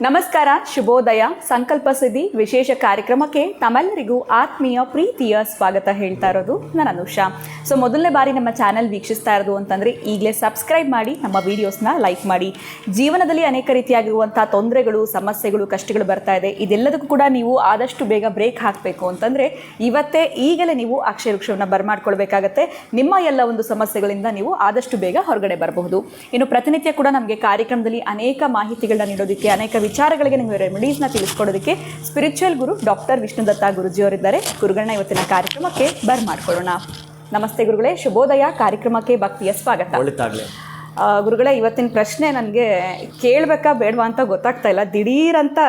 ನಮಸ್ಕಾರ, ಶುಭೋದಯ. ಸಂಕಲ್ಪ ಸಿದ್ಧಿ ವಿಶೇಷ ಕಾರ್ಯಕ್ರಮಕ್ಕೆ ತಮ್ಮೆಲ್ಲರಿಗೂ ಆತ್ಮೀಯ ಪ್ರೀತಿಯ ಸ್ವಾಗತ ಹೇಳ್ತಾ ಇರೋದು ನಾನು ಅನುಷಾ. ಸೊ ಮೊದಲನೇ ಬಾರಿ ನಮ್ಮ ಚಾನೆಲ್ ವೀಕ್ಷಿಸ್ತಾ ಇರೋದು ಅಂತಂದರೆ ಈಗಲೇ ಸಬ್ಸ್ಕ್ರೈಬ್ ಮಾಡಿ, ನಮ್ಮ ವೀಡಿಯೋಸ್ನ ಲೈಕ್ ಮಾಡಿ. ಜೀವನದಲ್ಲಿ ಅನೇಕ ರೀತಿಯಾಗಿರುವಂಥ ತೊಂದರೆಗಳು, ಸಮಸ್ಯೆಗಳು, ಕಷ್ಟಗಳು ಬರ್ತಾ ಇದೆ. ಇದೆಲ್ಲದಕ್ಕೂ ಕೂಡ ನೀವು ಆದಷ್ಟು ಬೇಗ ಬ್ರೇಕ್ ಹಾಕಬೇಕು ಅಂತಂದರೆ ಈಗಲೇ ನೀವು ಅಕ್ಷಯ ವೃಕ್ಷವನ್ನು ಬರಮಾಡ್ಕೊಳ್ಬೇಕಾಗತ್ತೆ. ನಿಮ್ಮ ಎಲ್ಲ ಒಂದು ಸಮಸ್ಯೆಗಳಿಂದ ನೀವು ಆದಷ್ಟು ಬೇಗ ಹೊರಗಡೆ ಬರಬಹುದು. ಇನ್ನು ಪ್ರತಿನಿತ್ಯ ಕೂಡ ನಮಗೆ ಕಾರ್ಯಕ್ರಮದಲ್ಲಿ ಅನೇಕ ಮಾಹಿತಿಗಳನ್ನ ನೀಡೋದಕ್ಕೆ, ಅನೇಕ ವಿಚಾರಗಳಿಗೆ ನಿಮಗೆ ರೆಮಿಡೀಸ್ನ ತಿಳಿಸ್ಕೊಡೋದಕ್ಕೆ ಸ್ಪಿರಿಚುವಲ್ ಗುರು ಡಾಕ್ಟರ್ ವಿಷ್ಣುದತ್ತ ಗುರುಜಿಯವರಿದ್ದಾರೆ. ಗುರುಗಳನ್ನ ಇವತ್ತಿನ ಕಾರ್ಯಕ್ರಮಕ್ಕೆ ಬರ್ಮಾಡ್ಕೊಳ್ಳೋಣ. ನಮಸ್ತೆ ಗುರುಗಳೇ, ಶುಭೋದಯ. ಕಾರ್ಯಕ್ರಮಕ್ಕೆ ಭಕ್ತಿಯ ಸ್ವಾಗತ. ಗುರುಗಳೇ, ಇವತ್ತಿನ ಪ್ರಶ್ನೆ ನನಗೆ ಕೇಳಬೇಕಾ ಬೇಡವಾ ಅಂತ ಗೊತ್ತಾಗ್ತಾ ಇಲ್ಲ. ದಿಢೀರಂತ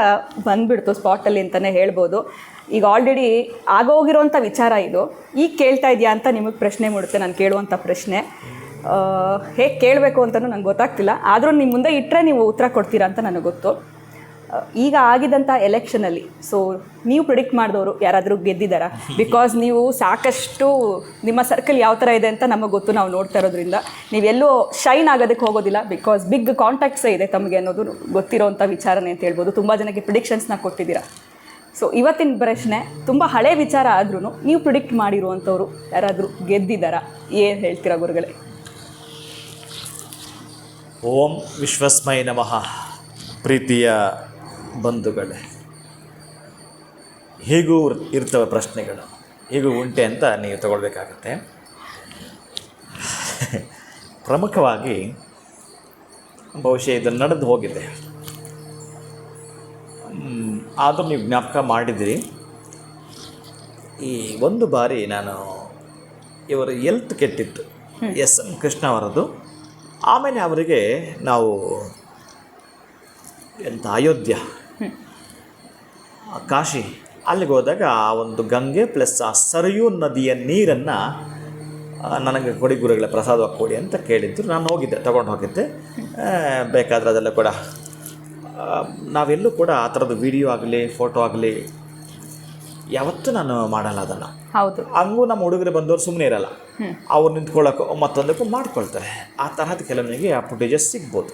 ಬಂದ್ಬಿಡ್ತು ಸ್ಪಾಟಲ್ಲಿ ಅಂತಲೇ ಹೇಳ್ಬೋದು. ಈಗ ಆಲ್ರೆಡಿ ಆಗೋಗಿರೋಂಥ ವಿಚಾರ ಇದು. ಈಗ ಕೇಳ್ತಾ ಇದೆಯಾ ಅಂತ ನಿಮಗೆ ಪ್ರಶ್ನೆ ಮೂಡುತ್ತೆ. ನಾನು ಕೇಳುವಂಥ ಪ್ರಶ್ನೆ ಹೇಗೆ ಕೇಳಬೇಕು ಅಂತಲೂ ನನಗೆ ಗೊತ್ತಾಗ್ತಿಲ್ಲ. ಆದರೂ ನಿಮ್ಮ ಮುಂದೆ ಇಟ್ಟರೆ ನೀವು ಉತ್ತರ ಕೊಡ್ತೀರಾ ಅಂತ ನನಗೆ ಗೊತ್ತು. ಈಗ ಆಗಿದ್ದಂಥ ಎಲೆಕ್ಷನಲ್ಲಿ ನೀವು ಪ್ರಿಡಿಕ್ಟ್ ಮಾಡಿದವರು ಯಾರಾದರೂ ಗೆದ್ದಿದ್ದಾರಾ? ಬಿಕಾಸ್ ನೀವು ಸಾಕಷ್ಟು ನಿಮ್ಮ ಸರ್ಕಲ್ ಯಾವ ಥರ ಇದೆ ಅಂತ ನಮಗೆ ಗೊತ್ತು, ನಾವು ನೋಡ್ತಾ ಇರೋದ್ರಿಂದ. ನೀವೆಲ್ಲೂ ಶೈನ್ ಆಗೋದಕ್ಕೆ ಹೋಗೋದಿಲ್ಲ. ಬಿಕಾಸ್ ಬಿಗ್ ಕಾಂಟ್ಯಾಕ್ಟ್ಸೇ ಇದೆ ತಮಗೆ ಅನ್ನೋದು ಗೊತ್ತಿರೋವಂಥ ವಿಚಾರನೇ ಅಂತ ಹೇಳ್ಬೋದು. ತುಂಬ ಜನಕ್ಕೆ ಪ್ರಿಡಿಕ್ಷನ್ಸ್ನ ಕೊಟ್ಟಿದ್ದೀರಾ. ಇವತ್ತಿನ ಪ್ರಶ್ನೆ ತುಂಬ ಹಳೆ ವಿಚಾರ ಆದ್ರೂ ನೀವು ಪ್ರಿಡಿಕ್ಟ್ ಮಾಡಿರುವಂಥವ್ರು ಯಾರಾದರೂ ಗೆದ್ದಿದ್ದಾರಾ? ಏನು ಹೇಳ್ತೀರಾ ಗುರುಗಳೇ? ಓಂ ವಿಶ್ವಸ್ಮೈ ನಮಃ. ಪ್ರೀತಿಯ ಬಂಧುಗಳೇ, ಹೀಗೂ ಇರ್ತವೆ ಪ್ರಶ್ನೆಗಳು, ಹೀಗೂ ಉಂಟೆ ಅಂತ ನೀವು ತಗೊಳ್ಬೇಕಾಗತ್ತೆ. ಪ್ರಮುಖವಾಗಿ ಬಹುಶಃ ಇದು ನಡೆದು ಹೋಗಿದೆ, ಆದರೂ ನೀವು ಜ್ಞಾಪಕ ಮಾಡಿದಿರಿ. ಈ ಒಂದು ಬಾರಿ ನಾನು ಇವರ ಎಲ್ತ್ ಕೆಟ್ಟಿತ್ತು, ಎಸ್.ಎಂ. ಕೃಷ್ಣ ಅವರದ್ದು. ಆಮೇಲೆ ಅವರಿಗೆ ನಾವು ಅಯೋಧ್ಯ, ಕಾಶಿ ಅಲ್ಲಿಗೆ ಹೋದಾಗ ಆ ಒಂದು ಗಂಗೆ ಪ್ಲಸ್ ಆ ಸರಯೂ ನದಿಯ ನೀರನ್ನು ನನಗೆ ಕೊಡಿ ಗುರುಗಳ ಪ್ರಸಾದವಾಗಿ ಕೊಡಿ ಅಂತ ಕೇಳಿದ್ರು. ನಾನು ಹೋಗಿದ್ದೆ, ತಗೊಂಡು ಹೋಗಿದ್ದೆ. ಬೇಕಾದರೆ ಅದೆಲ್ಲ ಕೂಡ ನಾವೆಲ್ಲೂ ಕೂಡ ಆ ಥರದ್ದು ವಿಡಿಯೋ ಆಗಲಿ ಫೋಟೋ ಆಗಲಿ ಯಾವತ್ತೂ ನಾನು ಮಾಡಲ್ಲ ಅದನ್ನು. ಹೌದು, ಹಂಗೂ ನಮ್ಮ ಹುಡುಗರು ಬಂದವರು ಸುಮ್ಮನೆ ಇರಲ್ಲ, ಅವ್ರು ನಿಂತ್ಕೊಳ್ಳೋಕ್ಕೋ ಮತ್ತೊಂದಕ್ಕೂ ಮಾಡ್ಕೊಳ್ತಾರೆ. ಆ ತರಹದ ಕೆಲವನಿಗೆ ಆ ಫುಟೇಜಸ್ ಸಿಗ್ಬೋದು.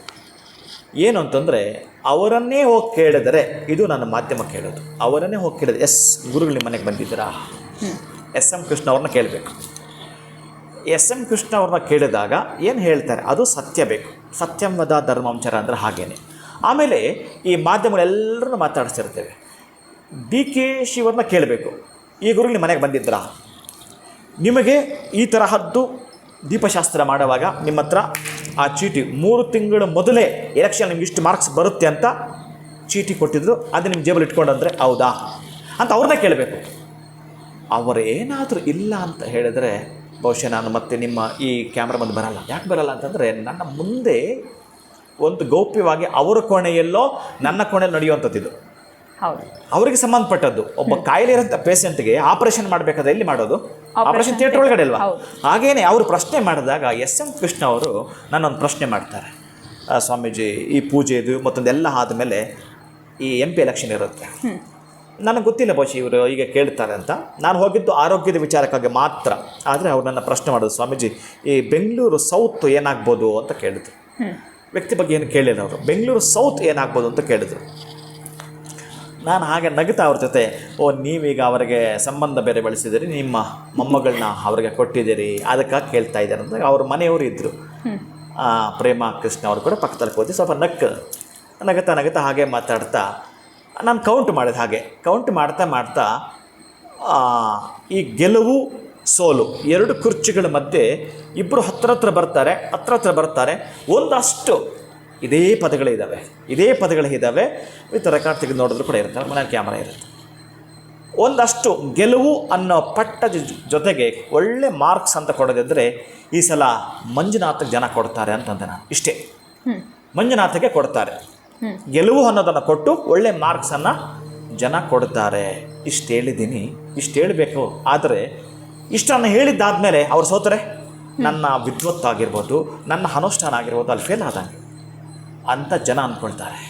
ಏನು ಅಂತಂದರೆ, ಅವರನ್ನೇ ಹೋಗಿ ಕೇಳಿದರೆ, ಇದು ನನ್ನ ಮಾಧ್ಯಮ ಕೇಳೋದು, ಅವರನ್ನೇ ಹೋಗಿ ಕೇಳಿದ್ರೆ, ಎಸ್ ಗುರುಗಳು ನಿಮ್ಮ ಮನೆಗೆ ಬಂದಿದ್ದೀರಾ, ಎಸ್.ಎಂ. ಕೃಷ್ಣ ಅವ್ರನ್ನ ಕೇಳಬೇಕು. ಎಸ್.ಎಂ. ಕೃಷ್ಣ ಅವ್ರನ್ನ ಕೇಳಿದಾಗ ಏನು ಹೇಳ್ತಾರೆ ಅದು ಸತ್ಯ ಬೇಕು. ಸತ್ಯಂ ವದ ಧರ್ಮಾಂಚರ ಅಂದರೆ ಹಾಗೇನೆ. ಆಮೇಲೆ ಈ ಮಾಧ್ಯಮಗಳೆಲ್ಲರೂ ಮಾತಾಡಿಸ್ತಿರ್ತೇವೆ. ಡಿ.ಕೆ. ಶಿವರನ್ನ ಕೇಳಬೇಕು, ಈ ಗುರುಗಳು ನಿಮ್ಮ ಮನೆಗೆ ಬಂದಿದ್ರಾ, ನಿಮಗೆ ಈ ತರಹದ್ದು ದೀಪಶಾಸ್ತ್ರ ಮಾಡುವಾಗ ನಿಮ್ಮ ಹತ್ರ ಆ ಚೀಟಿ 3 ತಿಂಗಳ ಮೊದಲೇ ಎಲೆಕ್ಷನ್ ನಿಮ್ಗೆ ಇಷ್ಟು ಮಾರ್ಕ್ಸ್ ಬರುತ್ತೆ ಅಂತ ಚೀಟಿ ಕೊಟ್ಟಿದ್ರು, ಅದು ನಿಮ್ಮ ಜೇಬಲ್ಲಿ ಇಟ್ಕೊಂಡಂದರೆ ಹೌದಾ ಅಂತ ಅವ್ರನ್ನೇ ಕೇಳಬೇಕು. ಅವರೇನಾದರೂ ಇಲ್ಲ ಅಂತ ಹೇಳಿದರೆ ಬಹುಶಃ ನಾನು ಮತ್ತೆ ನಿಮ್ಮ ಈ ಕ್ಯಾಮ್ರಾ ಬಂದು ಬರಲ್ಲ. ಯಾಕೆ ಬರಲ್ಲ ಅಂತಂದರೆ, ನನ್ನ ಮುಂದೆ ಒಂದು ಗೌಪ್ಯವಾಗಿ ಅವರ ಕೋಣೆಯಲ್ಲೋ ನನ್ನ ಕೋಣೆಯಲ್ಲಿ ನಡೆಯುವಂಥದ್ದು. ಹೌದು, ಅವರಿಗೆ ಸಂಬಂಧಪಟ್ಟದ್ದು. ಒಬ್ಬ ಕಾಯಿಲೆ ಇರೋಂಥ ಪೇಷಂಟ್ಗೆ ಆಪರೇಷನ್ ಮಾಡಬೇಕಾದ್ರೆ ಎಲ್ಲಿ ಮಾಡೋದು? ಆಪರೇಷನ್ ಥಿಯೇಟರ್ ಒಳಗಡೆ ಅಲ್ವಾ? ಹಾಗೇನೆ ಅವರು ಪ್ರಶ್ನೆ ಮಾಡಿದಾಗ ಎಸ್.ಎಂ. ಕೃಷ್ಣ ಅವರು ನನ್ನೊಂದು ಪ್ರಶ್ನೆ ಮಾಡ್ತಾರೆ, ಸ್ವಾಮೀಜಿ ಈ ಪೂಜೆದು ಮತ್ತೊಂದೆಲ್ಲ ಆದಮೇಲೆ ಈ MP ಎಲೆಕ್ಷನ್ ಇರುತ್ತೆ, ನನಗೆ ಗೊತ್ತಿಲ್ಲ ಬಹುಶಃ ಇವರು ಈಗ ಕೇಳ್ತಾರೆ ಅಂತ. ನಾನು ಹೋಗಿದ್ದು ಆರೋಗ್ಯದ ವಿಚಾರಕ್ಕಾಗಿ ಮಾತ್ರ. ಆದರೆ ಅವ್ರು ನನ್ನ ಪ್ರಶ್ನೆ ಮಾಡೋದು, ಸ್ವಾಮೀಜಿ ಈ ಬೆಂಗಳೂರು ಸೌತ್ ಏನಾಗ್ಬೋದು ಅಂತ ಕೇಳಿದ್ರು. ವ್ಯಕ್ತಿ ಬಗ್ಗೆ ಏನು ಕೇಳಿಲ್ಲ ಅವರು, ಬೆಂಗಳೂರು ಸೌತ್ ಏನಾಗ್ಬೋದು ಅಂತ ಕೇಳಿದ್ರು. ನಾನು ಹಾಗೆ ನಗುತ್ತಾ ಅವ್ರ ಜೊತೆ, ನೀವೀಗ ಅವರಿಗೆ ಸಂಬಂಧ ಬೇರೆ ಬೆಳೆಸಿದಿರಿ, ನಿಮ್ಮ ಮೊಮ್ಮಗಳನ್ನ ಅವರಿಗೆ ಕೊಟ್ಟಿದ್ದೀರಿ, ಅದಕ್ಕಾಗಿ ಕೇಳ್ತಾ ಇದ್ದಾರೆ ಅಂತ. ಅವ್ರ ಮನೆಯವರು ಇದ್ದರು, ಪ್ರೇಮ ಕೃಷ್ಣ ಅವರು ಕೂಡ ಪಕ್ಕದಲ್ಲಿ ಕೂತಿ ಸ್ವಲ್ಪ ನಗುತ್ತಾ ಹಾಗೆ ಮಾತಾಡ್ತಾ ನಾನು ಕೌಂಟ್ ಮಾಡಿದೆ. ಹಾಗೆ ಕೌಂಟ್ ಮಾಡ್ತಾ ಈ ಗೆಲುವು ಸೋಲು 2 ಕುರ್ಚಿಗಳ ಮಧ್ಯೆ ಇಬ್ಬರು ಹತ್ರ ಬರ್ತಾರೆ. ಒಂದಷ್ಟು ಇದೇ ಪದಗಳಿದ್ದಾವೆ ವಿತ್ ರೆಕಾರ್ಡ್ ತೆಗೆದು ನೋಡಿದ್ರು ಕೂಡ ಇರುತ್ತೆ, ಮನೇಲಿ ಕ್ಯಾಮರಾ ಇರುತ್ತೆ. ಒಂದಷ್ಟು ಗೆಲುವು ಅನ್ನೋ ಪಟ್ಟದ ಜೊತೆಗೆ ಒಳ್ಳೆ ಮಾರ್ಕ್ಸ್ ಅಂತ ಕೊಡೋದಿದ್ದರೆ ಈ ಸಲ ಮಂಜುನಾಥಕ್ಕೆ ಜನ ಕೊಡ್ತಾರೆ ಅಂತಂದೆ ನಾನು. ಇಷ್ಟೇ, ಮಂಜುನಾಥಕ್ಕೆ ಕೊಡ್ತಾರೆ, ಗೆಲುವು ಅನ್ನೋದನ್ನು ಕೊಟ್ಟು ಒಳ್ಳೆ ಮಾರ್ಕ್ಸನ್ನು ಜನ ಕೊಡ್ತಾರೆ. ಇಷ್ಟು ಹೇಳಿದ್ದೀನಿ, ಇಷ್ಟು ಹೇಳಬೇಕು. ಆದರೆ ಇಷ್ಟನ್ನು ಹೇಳಿದ್ದಾದಮೇಲೆ ಅವ್ರು ಸೋತರೆ ನನ್ನ ವಿದ್ವತ್ತಾಗಿರ್ಬೋದು, ನನ್ನ ಅನುಷ್ಠಾನ ಆಗಿರ್ಬೋದು ಅಲ್ಲಿ ಫೇಲ್ ಆದಂಗೆ ಅಂತ ಜನ ಅಂದ್ಕೊಳ್ತಾರೆ.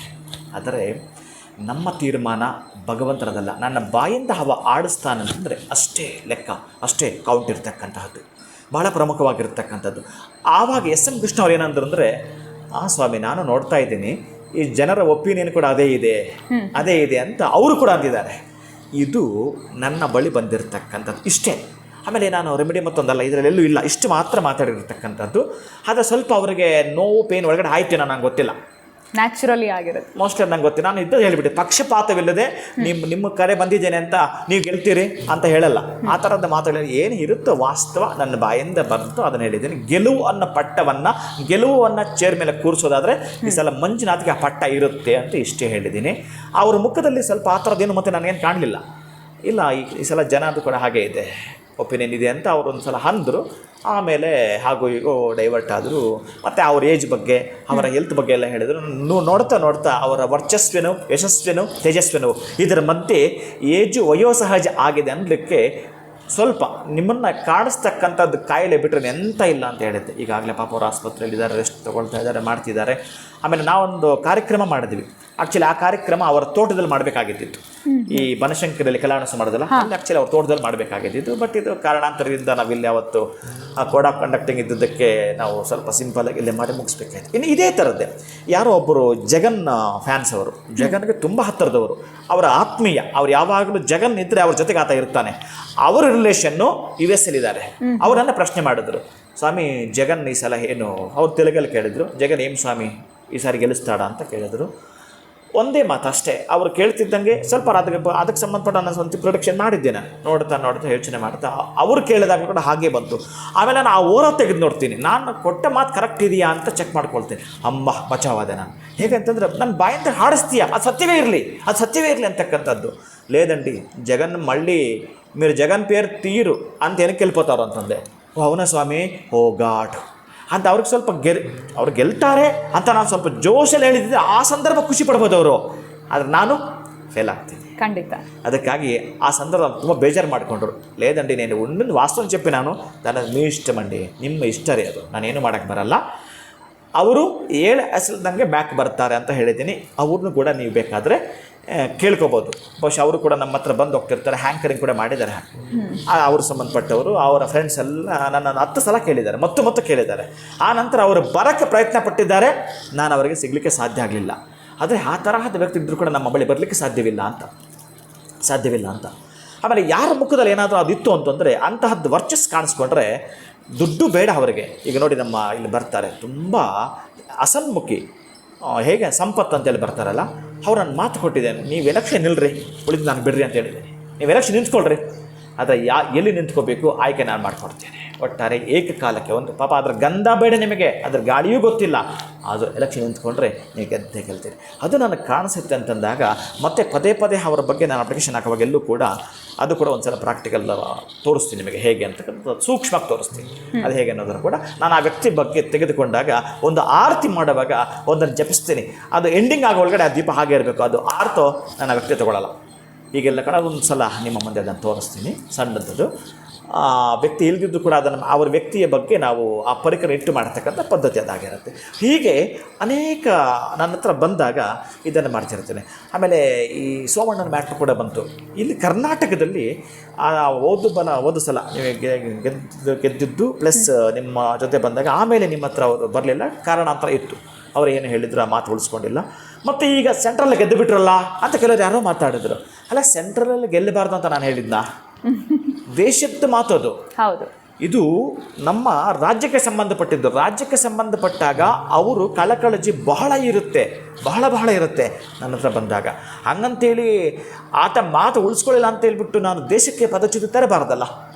ಆದರೆ ನಮ್ಮ ತೀರ್ಮಾನ ಭಗವಂತನದಲ್ಲ. ನನ್ನ ಬಾಯಿಂದ ಆಡಿಸ್ತಾನಂತಂದರೆ ಅಷ್ಟೇ ಲೆಕ್ಕ, ಅಷ್ಟೇ ಕೌಂಟ್ ಇರ್ತಕ್ಕಂತಹದ್ದು, ಬಹಳ ಪ್ರಮುಖವಾಗಿರ್ತಕ್ಕಂಥದ್ದು. ಆವಾಗ ಎಸ್.ಎಂ. ಕೃಷ್ಣ ಅವ್ರು ಏನಂದ್ರು ಅಂದರೆ, ಸ್ವಾಮಿ ನಾನು ನೋಡ್ತಾ ಇದ್ದೀನಿ ಈ ಜನರ ಒಪಿನಿಯನ್ ಕೂಡ ಅದೇ ಇದೆ ಅಂತ ಅವರು ಕೂಡ ಅಂದಿದ್ದಾರೆ. ಇದು ನನ್ನ ಬಳಿ ಬಂದಿರತಕ್ಕಂಥದ್ದು ಇಷ್ಟೇ. ಆಮೇಲೆ ನಾನು ರೆಮಿಡಿ ಮತ್ತೊಂದಲ್ಲ, ಇದರಲ್ಲೆಲ್ಲೂ ಇಲ್ಲ, ಇಷ್ಟು ಮಾತ್ರ ಮಾತಾಡಿರ್ತಕ್ಕಂಥದ್ದು. ಆದರೆ ಸ್ವಲ್ಪ ಅವರಿಗೆ ನೋವು ಪೇನ್ ಒಳಗಡೆ ಆಯ್ತೇನೋ ನಂಗೆ ಗೊತ್ತಿಲ್ಲ, ನ್ಯಾಚುರಲಿ ಆಗಿರುತ್ತೆ ಮೋಸ್ಟ್ಲಿ ನಂಗೆ ಗೊತ್ತಿಲ್ಲ. ನಾನು ಇದ್ದು ಹೇಳಿಬಿಟ್ಟೆ, ಪಕ್ಷಪಾತವಿಲ್ಲದೆ ನಿಮ್ಮ ಕರೆ ಬಂದಿದ್ದೇನೆ ಅಂತ ನೀವು ಗೆಲ್ತೀರಿ ಅಂತ ಹೇಳಲ್ಲ. ಆ ಥರದ ಮಾತುಗಳು ಏನು ಇರುತ್ತೋ ವಾಸ್ತವ ನನ್ನ ಬಾಯಿಂದ ಬಂತು ಅದನ್ನು ಹೇಳಿದ್ದೀನಿ. ಗೆಲುವು ಅನ್ನೋ ಪಟ್ಟವನ್ನು ಚೇರ್ ಮೇಲೆ ಕೂರಿಸೋದಾದರೆ ಈ ಸಲ ಮಂಜುನಾಥ್ಗೆ ಆ ಪಟ್ಟ ಇರುತ್ತೆ ಅಂತ ಇಷ್ಟೇ ಹೇಳಿದ್ದೀನಿ. ಅವ್ರ ಮುಖದಲ್ಲಿ ಸ್ವಲ್ಪ ಆ ಥರದ್ದೇನು ಮತ್ತೆ ನನಗೇನು ಕಾಣಲಿಲ್ಲ. ಇಲ್ಲ ಈ ಸಲ ಜನ ಅದು ಕೂಡ ಹಾಗೇ ಇದೆ, ಒಪಿನಿಯನ್ ಇದೆ ಅಂತ ಅವರು ಒಂದು ಸಲ ಅಂದರು. ಆಮೇಲೆ ಹಾಗೂ ಈಗೋ ಡೈವರ್ಟ್ ಆದರು. ಮತ್ತು ಅವ್ರ ಏಜ್ ಬಗ್ಗೆ, ಅವರ ಹೆಲ್ತ್ ಬಗ್ಗೆ ಎಲ್ಲ ಹೇಳಿದರು. ನೋಡ್ತಾ ಅವರ ವರ್ಚಸ್ವೇನು, ಯಶಸ್ವೇನು, ತೇಜಸ್ವೇನು ಇದರ ಮಧ್ಯೆ ಏಜು ವಯೋಸಹಜ ಆಗಿದೆ ಅನ್ನಲಿಕ್ಕೆ ಸ್ವಲ್ಪ ನಿಮ್ಮನ್ನು ಕಾಣಿಸ್ತಕ್ಕಂಥದ್ದು ಕಾಯಿಲೆ ಬಿಟ್ಟರೆ ಎಂತ ಇಲ್ಲ ಅಂತ ಹೇಳಿದ್ದೆ. ಈಗಾಗಲೇ ಪಾಪ ಅವರು ಆಸ್ಪತ್ರೆಯಲ್ಲಿದ್ದಾರೆ, ರೆಸ್ಟ್ ತೊಗೊಳ್ತಾ ಇದ್ದಾರೆ, ಮಾಡ್ತಿದ್ದಾರೆ. ಆಮೇಲೆ ನಾವೊಂದು ಕಾರ್ಯಕ್ರಮ ಮಾಡಿದ್ವಿ. ಆ್ಯಕ್ಚುಲಿ ಆ ಕಾರ್ಯಕ್ರಮ ಅವರ ತೋಟದಲ್ಲಿ ಮಾಡಬೇಕಾಗಿದ್ದಿತ್ತು. ಈ ಬನಶಂಕರಲ್ಲಿ ಕಲ್ಯಾಣೋತ್ಸವ ಮಾಡೋದಲ್ಲ, ಅಲ್ಲಿ ಆ್ಯಕ್ಚುಲಿ ಅವ್ರ ತೋಟದಲ್ಲಿ ಮಾಡಬೇಕಾಗಿದ್ದಿತ್ತು. ಬಟ್ ಇದು ಕಾರಣಾಂತರದಿಂದ ನಾವಿಲ್ಲಿ ಅವತ್ತು ಆ ಕೋಡ್ ಆಫ್ ಕಂಡಕ್ಟಿಂಗ್ ಇದ್ದದ್ದಕ್ಕೆ ನಾವು ಸ್ವಲ್ಪ ಸಿಂಪಲಾಗಿ ಇಲ್ಲೇ ಮಾಡಿ ಮುಗಿಸ್ಬೇಕಾಯ್ತು. ಇನ್ನು ಇದೇ ಥರದ್ದೇ ಯಾರೋ ಒಬ್ಬರು ಜಗನ್ ಫ್ಯಾನ್ಸ್, ಅವರು ಜಗನ್ಗೆ ತುಂಬ ಹತ್ತಿರದವರು, ಅವರ ಆತ್ಮೀಯ, ಅವ್ರು ಯಾವಾಗಲೂ ಜಗನ್ ಇದ್ದರೆ ಅವ್ರ ಜೊತೆಗೆ ಆತ ಇರ್ತಾನೆ. ಅವರ ರಿಲೇಷನ್ನು US ಅಲ್ಲಿದ್ದಾರೆ. ಅವರನ್ನು ಪ್ರಶ್ನೆ ಮಾಡಿದ್ರು, ಸ್ವಾಮಿ ಜಗನ್ ಈ ಸಲ ಏನು, ಅವ್ರು ತೆಲುಗಲ್ಲಿ ಕೇಳಿದ್ರು, ಜಗನ್ ಏನು ಸ್ವಾಮಿ ಈ ಸಾರಿ ಗೆಲ್ಲಿಸ್ತಾಡ ಅಂತ ಕೇಳಿದ್ರು. ಒಂದೇ ಮಾತು ಅಷ್ಟೇ. ಅವ್ರು ಕೇಳ್ತಿದ್ದಂಗೆ ಸ್ವಲ್ಪ ಅದಕ್ಕೆ ಸಂಬಂಧಪಟ್ಟ ನಾನು ಸ್ವಂತ ಪ್ರೊಡಕ್ಷನ್ ಮಾಡಿದ್ದೆ. ನಾನು ನೋಡ್ತಾ ಯೋಚನೆ ಮಾಡ್ತಾ ಅವ್ರು ಕೇಳಿದಾಗ ಕೂಡ ಹಾಗೆ ಬಂತು. ಆಮೇಲೆ ನಾನು ಆ ಓರ ತೆಗೆದು ನೋಡ್ತೀನಿ, ನಾನು ಕೊಟ್ಟ ಮಾತು ಕರೆಕ್ಟ್ ಇದೆಯಾ ಅಂತ ಚೆಕ್ ಮಾಡ್ಕೊಳ್ತೀನಿ. ಅಮ್ಮ ಬಚಾವಾದೆ ನಾನು. ಹೇಗಂತಂದ್ರೆ ನನ್ನ ಬಾಯಿಂದ ಹಾಡಿಸ್ತೀಯ, ಅದು ಸತ್ಯವೇ ಇರಲಿ ಅಂತಕ್ಕಂಥದ್ದು. ಲೇದಂಡಿ ಜಗನ್ ಮಳ್ಳಿ మీరు జగన్ పేరు తీరు ಅಂತ ಏನಕ್ಕೆ వెళ్ళిపోతారు ಅಂತಂದೆ. ಓ ಅವನ ಸ್ವಾಮಿ, ಓ ಗಾಡ್ ಅಂತ ಅವ್ರಿಗೆ ಸ್ವಲ್ಪ ಅವ್ರು ಗೆಲ್ತಾರೆ ಅಂತ ನಾನು ಸ್ವಲ್ಪ ಜೋಶಲ್ಲಿ ಹೇಳಿದ್ದೆ, ಆ ಸಂದರ್ಭ ಖುಷಿ ಪಡ್ಬೋದು ಅವರು. ಆದರೆ ನಾನು ಫೇಲ್ ಆಗ್ತೀನಿ ಖಂಡಿತ. ಅದಕ್ಕಾಗಿ ಆ ಸಂದರ್ಭ ತುಂಬ ಬೇಜಾರು ಮಾಡಿಕೊಂಡ್ರು. ಲೇದಂಡಿ నేను ಒಂದೊಂದು ವಾಸ್ತವ చెప్పి ನಾನು మీ ఇష్టమండి, ನಿಮ್ಮ ಇಷ್ಟ ರೀ, ಅದು ನಾನೇನು ಮಾಡೋಕ್ಕೆ ಬರಲ್ಲ. ಅವರು 7 ಹೆಸರಿದಂಗೆ ಬ್ಯಾಕ್ ಬರ್ತಾರೆ ಅಂತ ಹೇಳಿದ್ದೀನಿ. ಅವ್ರನ್ನೂ ಕೂಡ ನೀವು ಬೇಕಾದರೆ ಕೇಳ್ಕೊಬೋದು. ಬಹುಶಃ ಅವರು ಕೂಡ ನಮ್ಮ ಹತ್ರ ಬಂದು ಹೋಗ್ತಿರ್ತಾರೆ, ಹ್ಯಾಂಕರಿಂಗ್ ಕೂಡ ಮಾಡಿದ್ದಾರೆ. ಅವರು ಸಂಬಂಧಪಟ್ಟವರು, ಅವರ ಫ್ರೆಂಡ್ಸ್ ಎಲ್ಲ ನನ್ನನ್ನು 10 ಸಲ ಕೇಳಿದ್ದಾರೆ, ಮತ್ತು ಕೇಳಿದ್ದಾರೆ. ಆ ನಂತರ ಅವರು ಬರೋಕ್ಕೆ ಪ್ರಯತ್ನ ಪಟ್ಟಿದ್ದಾರೆ, ನಾನು ಅವರಿಗೆ ಸಿಗಲಿಕ್ಕೆ ಸಾಧ್ಯ ಆಗಲಿಲ್ಲ. ಆದರೆ ಆ ತರಹದ ವ್ಯಕ್ತಿ ಇದ್ದರೂ ಕೂಡ ನಮ್ಮ ಬಳಿ ಬರಲಿಕ್ಕೆ ಸಾಧ್ಯವಿಲ್ಲ ಅಂತ. ಆಮೇಲೆ ಯಾರ ಮುಖದಲ್ಲಿ ಏನಾದರೂ ಅದು ಇತ್ತು ಅಂತಂದರೆ ಅಂತಹದ್ದು ವರ್ಚಸ್ ಕಾಣಿಸ್ಕೊಂಡ್ರೆ ದುಡ್ಡು ಬೇಡ ಅವರಿಗೆ. ಈಗ ನೋಡಿ ನಮ್ಮ ಇಲ್ಲಿ ಬರ್ತಾರೆ ತುಂಬ ಅಸನ್ಮುಖಿ, ಹೇಗೆ ಸಂಪತ್ತು ಅಂತೇಳಿ ಬರ್ತಾರಲ್ಲ, ಅವ್ರು ನಾನು ಮಾತು ಕೊಟ್ಟಿದ್ದೇನೆ, ನೀವು ಎಲೆಕ್ಷನ್ ನಿಲ್ರಿ, ಉಳಿದು ನಾನು ಬಿಡ್ರಿ ಅಂತ ಹೇಳಿದ್ದೀನಿ. ನೀವು ಎಲೆಕ್ಷನ್ ನಿಂತ್ಕೊಳ್ರಿ, ಆದರೆ ಎಲ್ಲಿ ನಿಂತ್ಕೋಬೇಕು ಆಯ್ಕೆ ನಾನು ಮಾಡಿಕೊಡ್ತೇನೆ. ಒಟ್ಟಾರೆ ಏಕಕಾಲಕ್ಕೆ ಒಂದು ಪಾಪ ಅದರ ಗಂಧ ಬೇಡ ನಿಮಗೆ, ಅದ್ರ ಗಾಳಿಯೂ ಗೊತ್ತಿಲ್ಲ, ಅದು ಎಲೆಕ್ಷನ್ ನಿಂತ್ಕೊಂಡ್ರೆ ನೀವು ಗೆಲ್ತೀರಿ. ಅದು ನನಗೆ ಕಾಣಿಸುತ್ತೆ ಅಂತಂದಾಗ ಮತ್ತೆ ಪದೇ ಅವರ ಬಗ್ಗೆ ನಾನು ಅಪ್ಲಿಕೇಶನ್ ಹಾಕುವಾಗ ಎಲ್ಲೂ ಕೂಡ ಅದು ಕೂಡ ಒಂದು ಸಲ ಪ್ರಾಕ್ಟಿಕಲ್ ತೋರಿಸ್ತೀನಿ ನಿಮಗೆ ಹೇಗೆ ಅಂತಕ್ಕಂಥ ಸೂಕ್ಷ್ಮವಾಗಿ ತೋರಿಸ್ತೀನಿ. ಅದು ಹೇಗೆ ಅನ್ನೋದನ್ನು ಕೂಡ ನಾನು ಆ ವ್ಯಕ್ತಿ ಬಗ್ಗೆ ತೆಗೆದುಕೊಂಡಾಗ ಒಂದು ಆರತಿ ಮಾಡುವಾಗ ಒಂದನ್ನು ಜಪಿಸ್ತೀನಿ. ಅದು ಎಂಡಿಂಗ್ ಆಗೋ ಒಳಗಡೆ ಆ ದೀಪ ಹಾಗೆ ಇರಬೇಕು, ಅದು ಆರ್ತೋ ನಾನು ಆ ವ್ಯಕ್ತಿ ತೊಗೊಳ್ಳಲ್ಲ. ಹೀಗೆಲ್ಲ ಕಡೆ ಒಂದು ಸಲ ನಿಮ್ಮ ಮುಂದೆ ಅದನ್ನು ತೋರಿಸ್ತೀನಿ. ಸಣ್ಣದ್ದು ವ್ಯಕ್ತಿ ಇಲ್ದಿದ್ದು ಕೂಡ ಅದನ್ನು ಅವರ ವ್ಯಕ್ತಿಯ ಬಗ್ಗೆ ನಾವು ಆ ಪರಿಕರ ಇಟ್ಟು ಮಾಡ್ತಕ್ಕಂಥ ಪದ್ಧತಿ ಅದಾಗಿರುತ್ತೆ. ಹೀಗೆ ಅನೇಕ ನನ್ನ ಹತ್ರ ಬಂದಾಗ ಇದನ್ನು ಮಾಡ್ತಿರ್ತೇನೆ. ಆಮೇಲೆ ಈ ಸೋಮಣ್ಣನ ಮ್ಯಾಟ್ರ್ ಕೂಡ ಬಂತು. ಇಲ್ಲಿ ಕರ್ನಾಟಕದಲ್ಲಿ ಓದು ಸಲ ನೀವು ಗೆದ್ದಿದ್ದು ಪ್ಲಸ್ ನಿಮ್ಮ ಜೊತೆ ಬಂದಾಗ ಆಮೇಲೆ ನಿಮ್ಮ ಹತ್ರ ಅವರು ಬರಲಿಲ್ಲ, ಕಾರಣಾಂತರ ಇತ್ತು. ಅವರು ಏನು ಹೇಳಿದ್ರು ಆ ಮಾತು ಉಳಿಸ್ಕೊಂಡಿಲ್ಲ. ಮತ್ತು ಈಗ ಸೆಂಟ್ರಲ್ಲಿ ಗೆದ್ದು ಬಿಟ್ರಲ್ಲ ಅಂತ ಕೆಲವರು ಯಾರೋ ಮಾತಾಡಿದ್ರು. ಅಲ್ಲ, ಸೆಂಟ್ರಲಲ್ಲಿ ಗೆಲ್ಲಬಾರ್ದು ಅಂತ ನಾನು ಹೇಳಿದ್ನಾ? ದೇಶದ ಮಾತು ಅದು. ಹೌದು, ಇದು ನಮ್ಮ ರಾಜ್ಯಕ್ಕೆ ಸಂಬಂಧಪಟ್ಟಿದ್ದು. ರಾಜ್ಯಕ್ಕೆ ಸಂಬಂಧಪಟ್ಟಾಗ ಅವರು ಕಳಕಳಜಿ ಬಹಳ ಇರುತ್ತೆ ನನ್ನ ಹತ್ರ ಬಂದಾಗ. ಹಂಗಂತೇಳಿ ಆತ ಮಾತು ಉಳಿಸ್ಕೊಳ್ಳಿಲ್ಲ ಅಂತ ಹೇಳ್ಬಿಟ್ಟು ನಾನು ದೇಶಕ್ಕೆ ಪದಚ್ಯುತಿ ತರಬಾರ್ದಲ್ಲ,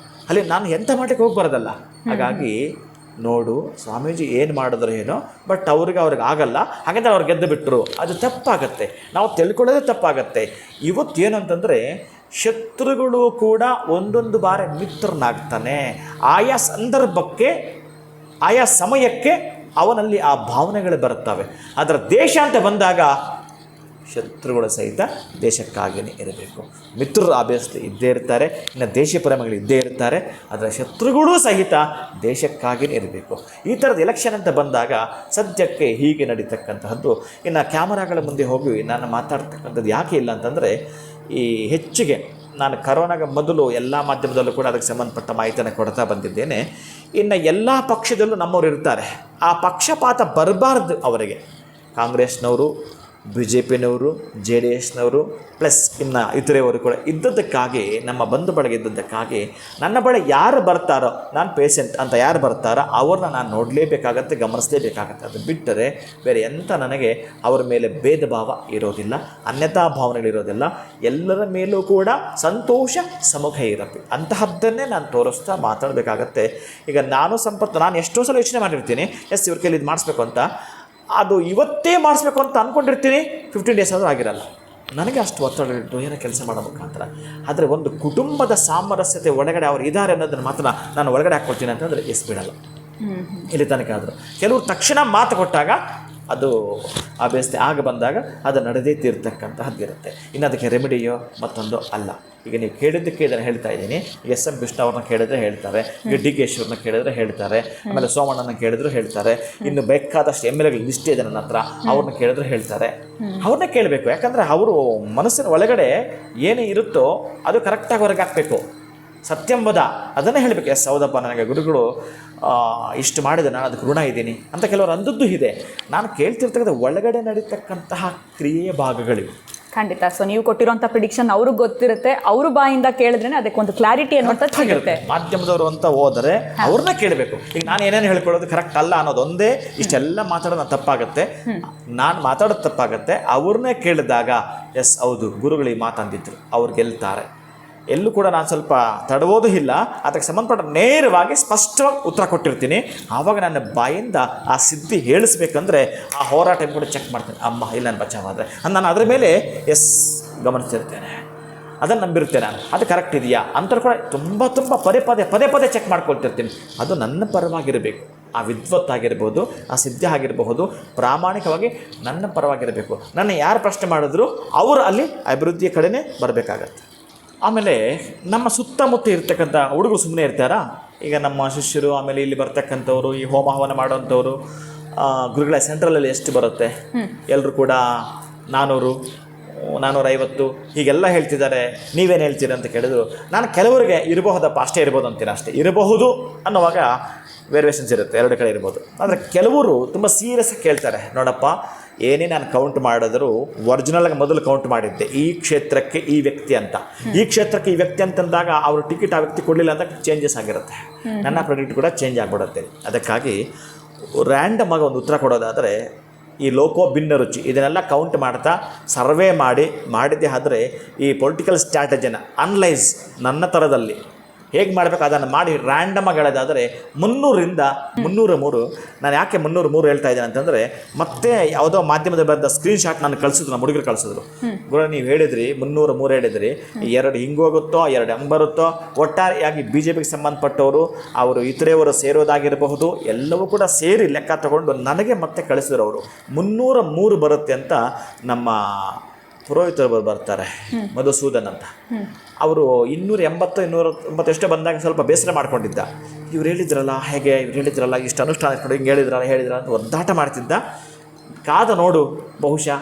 ಅಲ್ಲಿ ನಾನು ಎಂತ ಮಾಡಲಿಕ್ಕೆ ಹೋಗ್ಬಾರ್ದಲ್ಲ. ಹಾಗಾಗಿ ನೋಡು ಸ್ವಾಮೀಜಿ ಏನು ಮಾಡಿದ್ರು ಏನೋ, ಬಟ್ ಅವ್ರಿಗೆ ಆಗಲ್ಲ, ಹಾಗಾದರೆ ಅವ್ರು ಗೆದ್ದು ಬಿಟ್ಟರು, ಅದು ತಪ್ಪಾಗತ್ತೆ. ನಾವು ತಿಳ್ಕೊಳ್ಳೋದೇ ತಪ್ಪಾಗತ್ತೆ. ಇವತ್ತೇನು ಅಂತಂದರೆ ಶತ್ರುಗಳು ಕೂಡ ಒಂದೊಂದು ಬಾರಿ ಮಿತ್ರನಾಗ್ತಾನೆ. ಆಯಾ ಸಂದರ್ಭಕ್ಕೆ ಆಯಾ ಸಮಯಕ್ಕೆ ಅವನಲ್ಲಿ ಆ ಭಾವನೆಗಳು ಬರುತ್ತವೆ. ಅದರ ದೇಶ ಅಂತ ಬಂದಾಗ ಶತ್ರುಗಳು ಸಹಿತ ದೇಶಕ್ಕಾಗಿಯೇ ಇರಬೇಕು. ಮಿತ್ರರು ಆಬ್ವಿಯಸ್ಲಿ ಇದ್ದೇ ಇರ್ತಾರೆ, ಇನ್ನು ದೇಶ ಪ್ರೇಮಿಗಳು ಇದ್ದೇ ಇರ್ತಾರೆ, ಅದರ ಶತ್ರುಗಳೂ ಸಹಿತ ದೇಶಕ್ಕಾಗಿಯೇ ಇರಬೇಕು. ಈ ಥರದ ಎಲೆಕ್ಷನ್ ಅಂತ ಬಂದಾಗ ಸದ್ಯಕ್ಕೆ ಹೀಗೆ ನಡೀತಕ್ಕಂತಹದ್ದು. ಇನ್ನು ಕ್ಯಾಮರಾಗಳ ಮುಂದೆ ಹೋಗಿ ನಾನು ಮಾತಾಡ್ತಕ್ಕಂಥದ್ದು ಯಾಕೆ ಇಲ್ಲ ಅಂತಂದರೆ, ಈ ಹೆಚ್ಚಿಗೆ ನಾನು ಕರೋನಾಗ ಮೊದಲು ಎಲ್ಲ ಮಾಧ್ಯಮದಲ್ಲೂ ಕೂಡ ಅದಕ್ಕೆ ಸಂಬಂಧಪಟ್ಟ ಮಾಹಿತಿಯನ್ನು ಕೊಡ್ತಾ ಬಂದಿದ್ದೇನೆ. ಇನ್ನು ಎಲ್ಲ ಪಕ್ಷದಲ್ಲೂ ನಮ್ಮವರು ಇರ್ತಾರೆ, ಆ ಪಕ್ಷಪಾತ ಬರಬಾರ್ದು ಅವರಿಗೆ. ಕಾಂಗ್ರೆಸ್ನವರು BJPನವರು, JDSನವರು ಪ್ಲಸ್ ಇನ್ನು ಇತರೆಯವರು ಕೂಡ ಇದ್ದದ್ದಕ್ಕಾಗಿ, ನಮ್ಮ ಬಂಧು ಬಳಗ ಇದ್ದದ್ದಕ್ಕಾಗಿ ನನ್ನ ಬಳಿ ಯಾರು ಬರ್ತಾರೋ, ನಾನು ಪೇಷೆಂಟ್ ಅಂತ ಯಾರು ಬರ್ತಾರೋ ಅವ್ರನ್ನ ನಾನು ನೋಡಲೇಬೇಕಾಗತ್ತೆ, ಗಮನಿಸಲೇಬೇಕಾಗತ್ತೆ. ಅದು ಬಿಟ್ಟರೆ ಬೇರೆ ಎಂಥ ನನಗೆ ಅವರ ಮೇಲೆ ಭೇದ ಭಾವ ಇರೋದಿಲ್ಲ, ಅನ್ಯತಾ ಭಾವನೆಗಳಿರೋದಿಲ್ಲ. ಎಲ್ಲರ ಮೇಲೂ ಕೂಡ ಸಂತೋಷ ಸಮುಖ ಇರಬೇಕು, ಅಂತಹದ್ದನ್ನೇ ನಾನು ತೋರಿಸ್ತಾ ಮಾತಾಡಬೇಕಾಗತ್ತೆ. ಈಗ ನಾನು ಎಷ್ಟೋ ಸಲ ಯೋಚನೆ ಮಾಡಿರ್ತೀನಿ, ಇವ್ರ ಕೈಲಿ ಇದು ಮಾಡಿಸ್ಬೇಕು ಅಂತ, ಅದು ಇವತ್ತೇ ಮಾಡಿಸ್ಬೇಕು ಅಂತ ಅಂದ್ಕೊಂಡಿರ್ತೀನಿ, 15 ಡೇಸ್ ಆದರೂ ಆಗಿರಲ್ಲ. ನನಗೆ ಅಷ್ಟು ಒತ್ತಡ ಇಟ್ಟು ಏನೋ ಕೆಲಸ ಮಾಡೋ ಮುಖಾಂತರ. ಆದರೆ ಒಂದು ಕುಟುಂಬದ ಸಾಮರಸ್ಯತೆ ಒಳಗಡೆ ಅವ್ರು ಇದ್ದಾರೆ ಅನ್ನೋದನ್ನು ಮಾತ್ರ ನಾನು ಒಳಗಡೆ ಹಾಕ್ಕೊಳ್ತೀನಿ ಅಂತಂದರೆ ಬಿಡಲ್ಲ. ಇಲ್ಲಿ ತನಕ ಆದರೂ ಕೆಲವರು ತಕ್ಷಣ ಮಾತು ಕೊಟ್ಟಾಗ ಅದು ಅಭ್ಯಸ್ತೆ ಆಗ ಬಂದಾಗ ಅದು ನಡೆದೇ ತೀರ್ತಕ್ಕಂತಹದ್ದಿರುತ್ತೆ. ಇನ್ನು ಅದಕ್ಕೆ ರೆಮಿಡಿಯೋ ಮತ್ತೊಂದು ಅಲ್ಲ. ಈಗ ನೀವು ಕೇಳಿದ್ದಕ್ಕೆ ಇದನ್ನು ಹೇಳ್ತಾ ಇದ್ದೀನಿ. SM ಕೃಷ್ಣ ಅವ್ರನ್ನ ಕೇಳಿದ್ರೆ ಹೇಳ್ತಾರೆ, DK ಈಶ್ವರನ್ನ ಕೇಳಿದ್ರೆ ಹೇಳ್ತಾರೆ, ಆಮೇಲೆ ಸೋಮಣ್ಣನ ಕೇಳಿದ್ರು ಹೇಳ್ತಾರೆ, ಇನ್ನು ಬೇಕಾದಷ್ಟು MLA ಲಿಸ್ಟ್ ಇದೆ ನನ್ನ ಹತ್ರ, ಅವ್ರನ್ನ ಕೇಳಿದ್ರೆ ಹೇಳ್ತಾರೆ. ಅವ್ರನ್ನೇ ಕೇಳಬೇಕು, ಯಾಕಂದರೆ ಅವರು ಮನಸ್ಸಿನ ಒಳಗಡೆ ಏನೇ ಇರುತ್ತೋ ಅದು ಕರೆಕ್ಟಾಗಿ ಹೊರಗೆ ಹಾಕಬೇಕು. ಸತ್ಯಂಬದ ಅದನ್ನೇ ಹೇಳಬೇಕು. ಹೌದಪ್ಪ, ನನಗೆ ಗುರುಗಳು ಇಷ್ಟು ಮಾಡಿದೆ, ನಾನು ಅದಕ್ಕೆ ಋಣ ಇದ್ದೀನಿ ಅಂತ ಕೆಲವರು ಅಂದದ್ದು ಇದೆ. ನಾನು ಕೇಳ್ತಿರ್ತಕ್ಕಂಥ ಒಳಗಡೆ ನಡೀತಕ್ಕಂತಹ ಕ್ರಿಯೆಯ ಭಾಗಗಳಿವೆ. ಖಂಡಿತ. ಸೊ ನೀವು ಕೊಟ್ಟಿರುವಂಥ ಪ್ರಿಡಿಕ್ಷನ್ ಅವ್ರಿಗೆ ಗೊತ್ತಿರುತ್ತೆ, ಅವ್ರ ಬಾಯಿಂದ ಕೇಳಿದ್ರೆ ಅದಕ್ಕೊಂದು ಕ್ಲಾರಿಟಿ ಅನ್ನೋಂಥದ್ದು ಸಿಗುತ್ತೆ. ಮಾಧ್ಯಮದವರು ಅಂತ ಹೋದರೆ ಅವ್ರನ್ನ ಕೇಳಬೇಕು. ಈಗ ನಾನು ಏನೇನು ಹೇಳ್ಕೊಳ್ಳೋದು ಕರೆಕ್ಟ್ ಅಲ್ಲ ಅನ್ನೋದೊಂದೇ, ಇಷ್ಟೆಲ್ಲ ಮಾತಾಡೋದು ತಪ್ಪಾಗುತ್ತೆ, ನಾನು ಮಾತಾಡೋದು ತಪ್ಪಾಗುತ್ತೆ. ಅವ್ರನ್ನೇ ಕೇಳಿದಾಗ ಹೌದು ಗುರುಗಳು ಈ ಮಾತಂದಿದ್ರು, ಅವ್ರು ಗೆಲ್ತಾರೆ. ಎಲ್ಲೂ ಕೂಡ ನಾನು ಸ್ವಲ್ಪ ತಡವೋದು ಇಲ್ಲ, ಅದಕ್ಕೆ ಸಂಬಂಧಪಟ್ಟ ನೇರವಾಗಿ ಸ್ಪಷ್ಟವಾಗಿ ಉತ್ತರ ಕೊಟ್ಟಿರ್ತೀನಿ. ಆವಾಗ ನನ್ನ ಬಾಯಿಂದ ಆ ಸಿದ್ಧಿ ಹೇಳಿಸ್ಬೇಕಂದ್ರೆ ಆ ಹೋರಾಟ ಕೂಡ ಚೆಕ್ ಮಾಡ್ತೇನೆ. ಅಮ್ಮ ಇಲ್ಲ ನಾನು ಬಚಾವಾದರೆ ನಾನು ಅದರ ಮೇಲೆ ಗಮನಿಸಿರ್ತೇನೆ, ಅದನ್ನು ನಂಬಿರ್ತೇನೆ ನಾನು, ಅದು ಕರೆಕ್ಟ್ ಇದೆಯಾ ಅಂತ ಕೂಡ ತುಂಬ ಪದೇ ಪದೇ ಚೆಕ್ ಮಾಡ್ಕೊಳ್ತಿರ್ತೀನಿ. ಅದು ನನ್ನ ಪರವಾಗಿರಬೇಕು. ಆ ವಿದ್ವತ್ತಾಗಿರ್ಬೋದು, ಆ ಸಿದ್ಧಿ ಆಗಿರಬಹುದು, ಪ್ರಾಮಾಣಿಕವಾಗಿ ನನ್ನ ಪರವಾಗಿರಬೇಕು. ನನ್ನ ಯಾರು ಪ್ರಶ್ನೆ ಮಾಡಿದ್ರು ಅವರು ಅಲ್ಲಿ ಅಭಿವೃದ್ಧಿಯ ಕಡೆನೇ ಬರಬೇಕಾಗತ್ತೆ. ಆಮೇಲೆ ನಮ್ಮ ಸುತ್ತಮುತ್ತ ಇರ್ತಕ್ಕಂಥ ಹುಡುಗರು ಸುಮ್ಮನೆ ಇರ್ತಾರಾ? ಈಗ ನಮ್ಮ ಶಿಷ್ಯರು, ಆಮೇಲೆ ಇಲ್ಲಿ ಬರ್ತಕ್ಕಂಥವ್ರು, ಈ ಹೋಮ ಹವನ ಮಾಡೋವಂಥವ್ರು, ಗುರುಗಳ ಸೆಂಟ್ರಲಲ್ಲಿ ಎಷ್ಟು ಬರುತ್ತೆ, ಎಲ್ಲರೂ ಕೂಡ 400, 450 ಹೀಗೆಲ್ಲ ಹೇಳ್ತಿದ್ದಾರೆ. ನೀವೇನು ಹೇಳ್ತೀರಿ ಅಂತ ಕೇಳಿದ್ರು, ನಾನು ಕೆಲವರಿಗೆ ಇರಬಹುದಪ್ಪ, ಅಷ್ಟೇ ಇರ್ಬೋದು ಅಂತೀನಿ. ಅಷ್ಟೇ ಇರಬಹುದು ಅನ್ನುವಾಗ ವೇರಿಯೇಷನ್ಸ್ ಇರುತ್ತೆ, ಎರಡು ಕಡೆ ಇರ್ಬೋದು. ಆದರೆ ಕೆಲವರು ತುಂಬ ಸೀರಿಯಸ್ ಕೇಳ್ತಾರೆ, ನೋಡಪ್ಪ ಏನೇ ನಾನು ಕೌಂಟ್ ಮಾಡಿದ್ರು ಒರಿಜಿನಲ್ಗೆ ಮೊದಲು ಕೌಂಟ್ ಮಾಡಿದ್ದೆ ಈ ಕ್ಷೇತ್ರಕ್ಕೆ ಈ ವ್ಯಕ್ತಿ ಅಂತ, ಈ ಕ್ಷೇತ್ರಕ್ಕೆ ಈ ವ್ಯಕ್ತಿ ಅಂತಂದಾಗ ಅವರು ಟಿಕೆಟ್ ಆ ವ್ಯಕ್ತಿ ಕೊಡಲಿಲ್ಲ ಅಂತ ಚೇಂಜಸ್ ಆಗಿರುತ್ತೆ, ನನ್ನ ಪ್ರಾಡಕ್ಟ್ ಕೂಡ ಚೇಂಜ್ ಆಗಿಬಿಡುತ್ತೆ. ಅದಕ್ಕಾಗಿ ರ್ಯಾಂಡಮ್ ಆಗಿ ಒಂದು ಉತ್ತರ ಕೊಡೋದಾದರೆ ಈ ಲೋಕೋ ಭಿನ್ನ ರುಚಿ ಇದನ್ನೆಲ್ಲ ಕೌಂಟ್ ಮಾಡ್ತಾ ಸರ್ವೆ ಮಾಡಿದ್ದೆ ಆದರೆ ಈ ಪೊಲಿಟಿಕಲ್ ಸ್ಟ್ರಾಟಜಿನ ಅನಲೈಸ್ ನನ್ನ ಥರದಲ್ಲಿ ಹೇಗೆ ಮಾಡಬೇಕು ಅದನ್ನು ಮಾಡಿ ರ್ಯಾಂಡಮಾಗಿ ಹೇಳೋದಾದರೆ 300ರಿಂದ 303. ನಾನು ಯಾಕೆ 303 ಹೇಳ್ತಾ ಇದ್ದೇನೆ ಅಂತಂದರೆ, ಮತ್ತೆ ಯಾವುದೋ ಮಾಧ್ಯಮದಲ್ಲಿ ಬಂದ ಸ್ಕ್ರೀನ್ಶಾಟ್ ನಾನು ಕಳಿಸಿದ್ರು, ನಮ್ಮ ಹುಡುಗರು ಕಳಿಸಿದ್ರು. ಗುರು ನೀವು ಹೇಳಿದ್ರಿ 303 ಹೇಳಿದ್ರಿ, 2 ಹಿಂಗೋಗುತ್ತೋ 2 ಹಂಗೆ ಬರುತ್ತೋ, ಒಟ್ಟಾರೆಯಾಗಿ BJPಗೆ ಸಂಬಂಧಪಟ್ಟವರು ಅವರು ಇತರೆಯವರು ಸೇರೋದಾಗಿರಬಹುದು, ಎಲ್ಲವೂ ಕೂಡ ಸೇರಿ ಲೆಕ್ಕ ತಗೊಂಡು ನನಗೆ ಮತ್ತೆ ಕಳಿಸಿದ್ರು. ಅವರು 303 ಬರುತ್ತೆ ಅಂತ ನಮ್ಮ ಪುರೋಹಿತರು ಬರ್ತಾರೆ, ಮಧುಸೂದನ್ ಅಂತ. ಅವರು 280, 290 ಎಷ್ಟೋ ಬಂದಾಗ ಸ್ವಲ್ಪ ಬೇಸರ ಮಾಡ್ಕೊಂಡಿದ್ದ. ಇವ್ರು ಹೇಳಿದ್ರಲ್ಲ ಹೇಗೆ, ಇವ್ರು ಹೇಳಿದ್ರಲ್ಲ ಇಷ್ಟು ಅನುಷ್ಠಾನ ಇಟ್ಕೊಂಡು ಹಿಂಗೆ ಹೇಳಿದ್ರಲ್ಲ ಅಂತ ಒದ್ದಾಟ ಮಾಡ್ತಿದ್ದ. ಕಾದ ನೋಡು ಬಹುಶಃ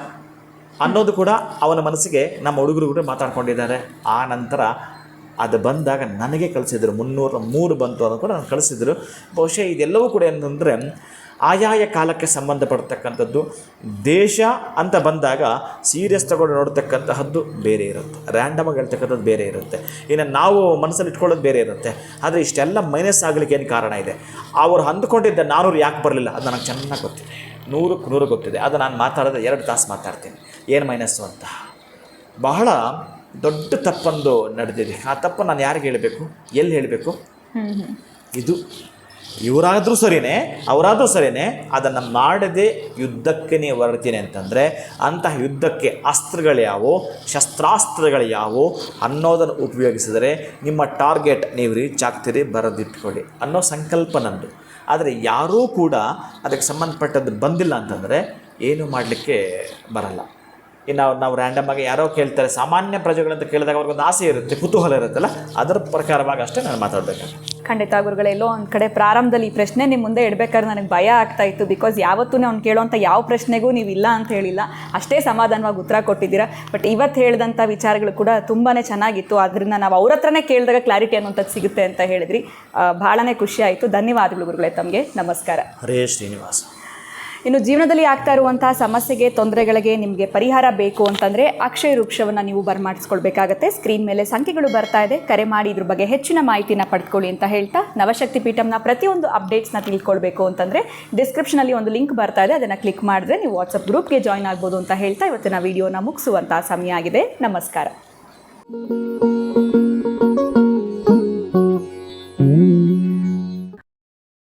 ಅನ್ನೋದು ಕೂಡ ಅವನ ಮನಸ್ಸಿಗೆ ನಮ್ಮ ಹುಡುಗರು ಕೂಡ ಮಾತಾಡ್ಕೊಂಡಿದ್ದಾರೆ. ಆ ನಂತರ ಅದು ಬಂದಾಗ ನನಗೆ ಕಳಿಸಿದ್ರು, 303 ಬಂತು ಅನ್ನೋದು ಕೂಡ ನಾನು ಕಳಿಸಿದ್ರು. ಬಹುಶಃ ಇದೆಲ್ಲವೂ ಕೂಡ ಏನಂದರೆ ಆಯಾಯ ಕಾಲಕ್ಕೆ ಸಂಬಂಧಪಡ್ತಕ್ಕಂಥದ್ದು. ದೇಶ ಅಂತ ಬಂದಾಗ ಸೀರಿಯಸ್ ತಗೊಂಡು ನೋಡ್ತಕ್ಕಂತಹದ್ದು ಬೇರೆ ಇರುತ್ತೆ, ರ್ಯಾಂಡಮಾಗಿ ಹೇಳ್ತಕ್ಕಂಥದ್ದು ಬೇರೆ ಇರುತ್ತೆ, ಇನ್ನು ನಾವು ಮನಸ್ಸಲ್ಲಿ ಇಟ್ಕೊಳ್ಳೋದು ಬೇರೆ ಇರುತ್ತೆ. ಆದರೆ ಇಷ್ಟೆಲ್ಲ ಮೈನಸ್ ಆಗಲಿಕ್ಕೆ ಏನು ಕಾರಣ ಇದೆ? ಅವರು ಅಂದುಕೊಂಡಿದ್ದ 400 ಯಾಕೆ ಬರಲಿಲ್ಲ ಅದು ನನಗೆ ಚೆನ್ನಾಗಿ ಗೊತ್ತಿದೆ, 100ಕ್ಕೆ 100 ಗೊತ್ತಿದೆ. ಅದು ನಾನು ಮಾತಾಡೋದು 2 ತಾಸು ಮಾತಾಡ್ತೀನಿ, ಏನು ಮೈನಸ್ಸು ಅಂತ. ಬಹಳ ದೊಡ್ಡ ತಪ್ಪೊಂದು ನಡೆದಿದೆ. ಆ ತಪ್ಪು ನಾನು ಯಾರಿಗೆ ಹೇಳಬೇಕು, ಎಲ್ಲಿ ಹೇಳಬೇಕು? ಇದು ಇವರಾದರೂ ಸರಿಯೇ, ಅವರಾದರೂ ಸರಿಯೇ, ಅದನ್ನು ಮಾಡದೆ ಯುದ್ಧಕ್ಕೆ ನೀವು ಹೊರಡ್ತೀನಿ ಅಂತಂದರೆ ಅಂತಹ ಯುದ್ಧಕ್ಕೆ ಅಸ್ತ್ರಗಳು ಯಾವುವು, ಶಸ್ತ್ರಾಸ್ತ್ರಗಳು ಯಾವುವು ಅನ್ನೋದನ್ನು ಉಪಯೋಗಿಸಿದರೆ ನಿಮ್ಮ ಟಾರ್ಗೆಟ್ ನೀವು ರೀಚ್ ಆಗ್ತೀರಿ, ಬರೆದಿಟ್ಕೊಳ್ಳಿ ಅನ್ನೋ ಸಂಕಲ್ಪ ನಂದು. ಆದರೆ ಯಾರೂ ಕೂಡ ಅದಕ್ಕೆ ಸಂಬಂಧಪಟ್ಟದ್ದು ಬಂದಿಲ್ಲ ಅಂತಂದರೆ ಏನೂ ಮಾಡಲಿಕ್ಕೆ ಬರಲ್ಲ. ಇನ್ನು ನಾವು ರ್ಯಾಂಡಮಾಗಿ ಯಾರೋ ಕೇಳ್ತಾರೆ, ಸಾಮಾನ್ಯ ಪ್ರಜೆಗಳಂತ ಕೇಳಿದಾಗ ಅವ್ರಿಗೊಂದು ಆಸೆ ಇರುತ್ತೆ, ಕುತೂಹಲ ಇರುತ್ತಲ್ಲ, ಅದರ ಪ್ರಕಾರವಾಗಿ ಅಷ್ಟೇ ನಾನು ಮಾತಾಡಬೇಕಾಗುತ್ತೆ. ಖಂಡಿತ ಗುರುಗಳೇ, ಎಲ್ಲೋ ಒಂದು ಕಡೆ ಪ್ರಾರಂಭದಲ್ಲಿ ಈ ಪ್ರಶ್ನೆ ನಿಮ್ಮ ಮುಂದೆ ಇಡಬೇಕಾದ್ರೆ ನನಗೆ ಭಯ ಆಗ್ತಾ ಇತ್ತು. ಬಿಕಾಸ್ ಯಾವತ್ತೂ ಅವ್ನು ಕೇಳೋಂಥ ಯಾವ ಪ್ರಶ್ನೆಗೂ ನೀವು ಇಲ್ಲ ಅಂತ ಹೇಳಿಲ್ಲ, ಅಷ್ಟೇ ಸಮಾಧಾನವಾಗಿ ಉತ್ತರ ಕೊಟ್ಟಿದ್ದೀರಾ. ಬಟ್ ಇವತ್ತು ಹೇಳಿದಂಥ ವಿಚಾರಗಳು ಕೂಡ ತುಂಬಾ ಚೆನ್ನಾಗಿತ್ತು. ಅದರಿಂದ ನಾವು ಅವ್ರ ಹತ್ರನೇ ಕೇಳಿದಾಗ ಕ್ಲಾರಿಟಿ ಅನ್ನೋಂಥದ್ದು ಸಿಗುತ್ತೆ ಅಂತ ಹೇಳಿದ್ರಿ. ಭಾಳನೇ ಖುಷಿ ಆಯಿತು. ಧನ್ಯವಾದಗಳು ಗುರುಗಳೇ, ತಮಗೆ ನಮಸ್ಕಾರ. ಹರೇ ಶ್ರೀನಿವಾಸ. ಇನ್ನು ಜೀವನದಲ್ಲಿ ಆಗ್ತಾ ಇರುವಂತಹ ಸಮಸ್ಯೆಗೆ, ತೊಂದರೆಗಳಿಗೆ ನಿಮಗೆ ಪರಿಹಾರ ಬೇಕು ಅಂತಂದರೆ ಅಕ್ಷಯ ವೃಕ್ಷವನ್ನು ನೀವು ಬರ್ಮಾಡಿಸ್ಕೊಳ್ಬೇಕಾಗತ್ತೆ. ಸ್ಕ್ರೀನ್ ಮೇಲೆ ಸಂಖ್ಯೆಗಳು ಬರ್ತಾ ಇದೆ, ಕರೆ ಮಾಡಿ ಇದ್ರ ಬಗ್ಗೆ ಹೆಚ್ಚಿನ ಮಾಹಿತಿನ ಪಡ್ಕೊಳ್ಳಿ ಅಂತ ಹೇಳ್ತಾ, ನವಶಕ್ತಿ ಪೀಠಂನ ಪ್ರತಿಯೊಂದು ಅಪ್ಡೇಟ್ಸ್ನ ತಿಳ್ಕೊಳ್ಬೇಕು ಅಂತಂದರೆ ಡಿಸ್ಕ್ರಿಪ್ಷನಲ್ಲಿ ಒಂದು ಲಿಂಕ್ ಬರ್ತಾ ಇದೆ, ಅದನ್ನು ಕ್ಲಿಕ್ ಮಾಡಿದ್ರೆ ನೀವು ವಾಟ್ಸಪ್ ಗ್ರೂಪ್ಗೆ ಜಾಯ್ನ್ ಆಗ್ಬೋದು ಅಂತ ಹೇಳ್ತಾ ಇವತ್ತಿನ ವಿಡಿಯೋನ ಮುಗಿಸುವಂಥ ಸಮಯ ಆಗಿದೆ. ನಮಸ್ಕಾರ.